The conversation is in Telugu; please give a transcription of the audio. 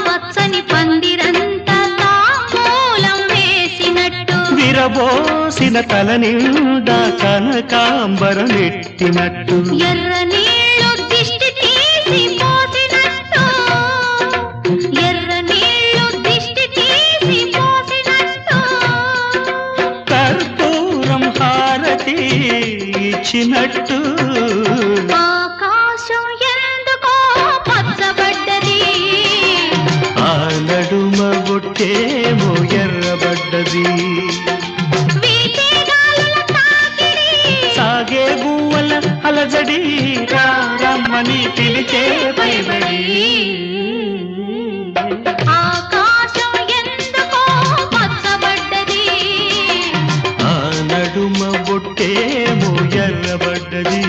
పచ్చని పందిరంతా తాంబూలం వేసినట్టు విరబోసిన తల నిండా కనకాంబరం ఎట్టినట్టు ఎర్ర నీళ్ళు దిష్టి తీసి పోసినట్టు ఎర్ర నీళ్ళు దిష్టి తీసి పోసినట్టు కర్పూరం హారతి ఇచ్చినట్టు ఆకాశం ఎందుకో పచ్చబడ్డది ఆ నడుమ బొట్టేమో ఎర్రబడ్డది సాగే గువ్వల అలజడి రమ్మని పిలిచే పై